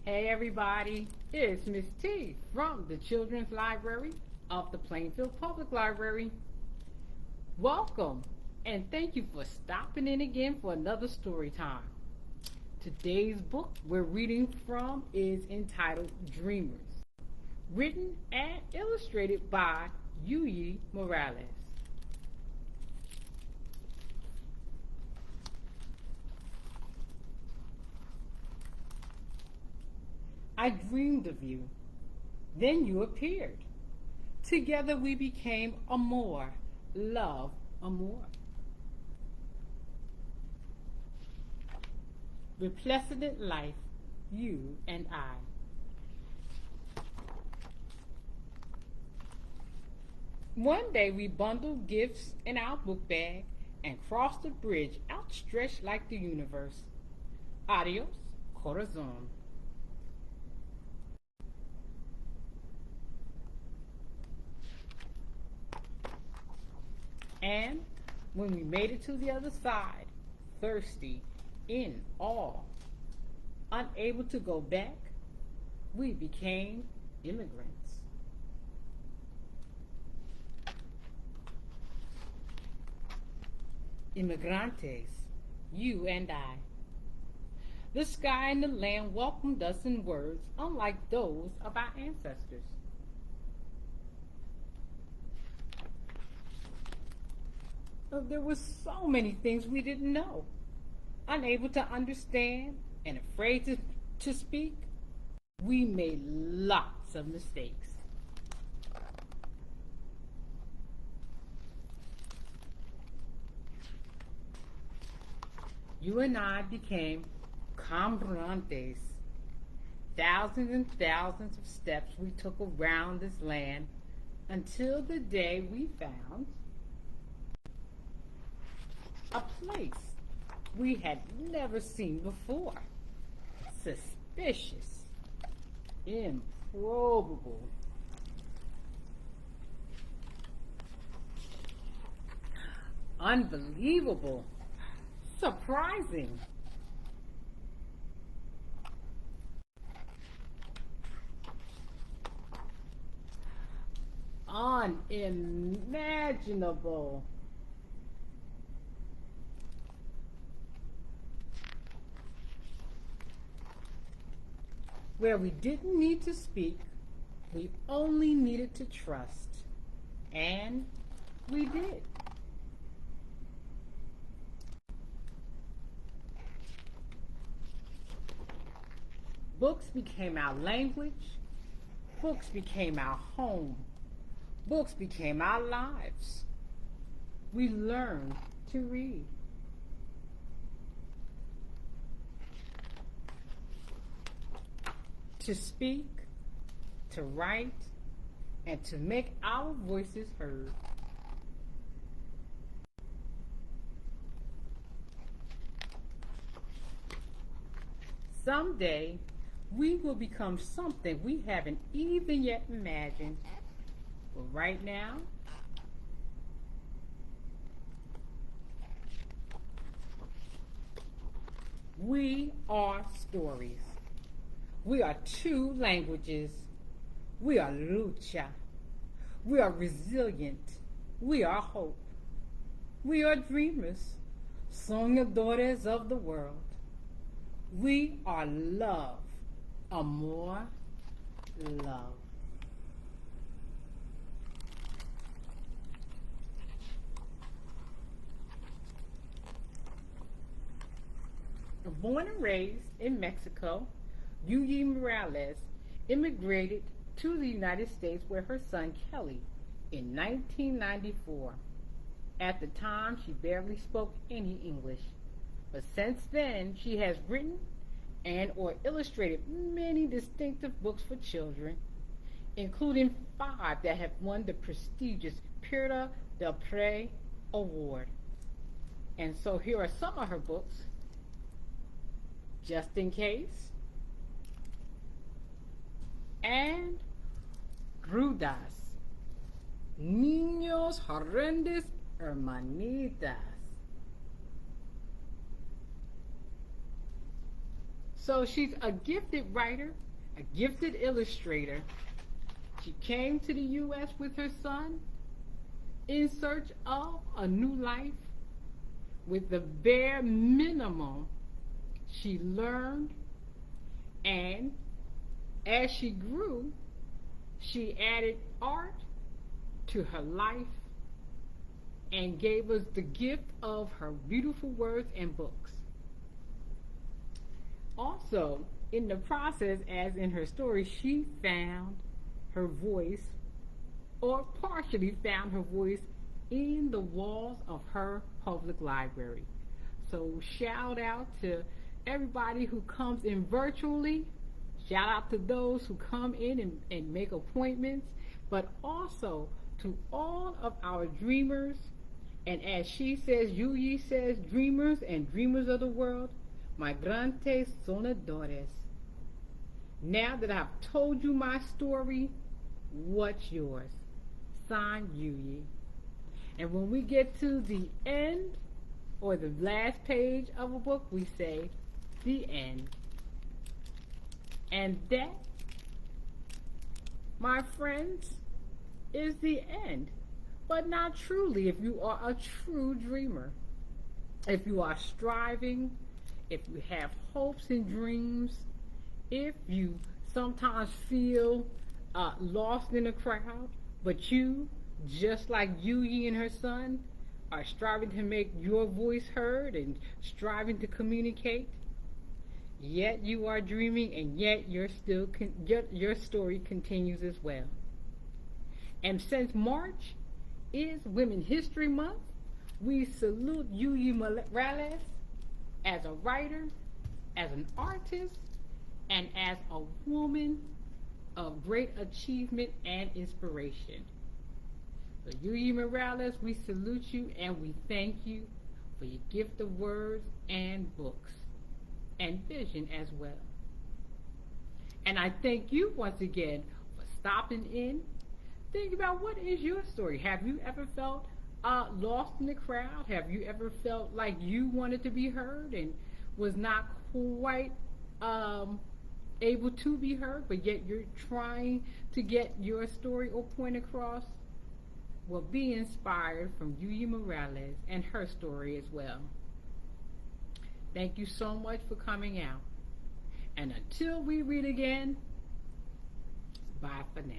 Hey everybody, it's Miss T from the Children's Library of the Plainfield Public Library. Welcome and thank you for stopping in again for another story time. Today's book we're reading from is entitled Dreamers, written and illustrated by Yuyi Morales. I dreamed of you. Then you appeared. Together we became amour, love, amour. Replacement life, you and I. One day we bundled gifts in our book bag and crossed the bridge outstretched like the universe. Adios, corazon. And when we made it to the other side, thirsty, in awe, unable to go back, we became immigrants. Immigrantes, you and I. The sky and the land welcomed us in words unlike those of our ancestors. There were so many things we didn't know. Unable to understand and afraid to speak, we made lots of mistakes. You and I became cambiantes. Thousands and thousands of steps we took around this land until the day we found a place we had never seen before. Suspicious, improbable, unbelievable, surprising. Unimaginable. Where we didn't need to speak, we only needed to trust. And we did. Books became our language. Books became our home. Books became our lives. We learned to read. To speak, to write, and to make our voices heard. Someday, we will become something we haven't even yet imagined. But right now, we are stories. We are two languages. We are lucha. We are resilient. We are hope. We are dreamers, soñadores of the world. We are love, amor, love. Born and raised in Mexico, Yuyi Morales immigrated to the United States with her son Kelly in 1994. At the time, she barely spoke any English, but since then, she has written and or illustrated many distinctive books for children, including 5 that have won the prestigious Prix del Pré Award. And so here are some of her books, Just in Case, and Rudas, Niños Horrendos Hermanitas. So she's a gifted writer, a gifted illustrator. She came to the U.S. with her son in search of a new life. With the bare minimum she learned, and as she grew, she added art to her life and gave us the gift of her beautiful words and books. Also, in the process, as in her story, she found her voice, or partially found her voice, in the walls of her public library. So shout out to everybody who comes in virtually. Shout out to those who come in and make appointments, but also to all of our dreamers. And as she says, Yuyi says, dreamers and dreamers of the world, migrantes soñadores. Now that I've told you my story, what's yours? Signed, Yuyi. And when we get to the end, or the last page of a book, we say, the end. And that, my friends, is the end. But not truly if you are a true dreamer. If you are striving, if you have hopes and dreams, if you sometimes feel lost in a crowd, but you, just like Yuyi and her son, are striving to make your voice heard and striving to communicate, yet you are dreaming, and yet your story continues as well. And since March is Women's History Month, we salute Yuyi Morales as a writer, as an artist, and as a woman of great achievement and inspiration. So Yuyi Morales, we salute you and we thank you for your gift of words and books and vision as well. And I thank you once again for stopping in. Think about, what is your story? Have you ever felt lost in the crowd? Have you ever felt like you wanted to be heard and was not quite able to be heard, but yet you're trying to get your story or point across? Well, be inspired from Yuyi Morales and her story as well. Thank you so much for coming out. And until we read again, bye for now.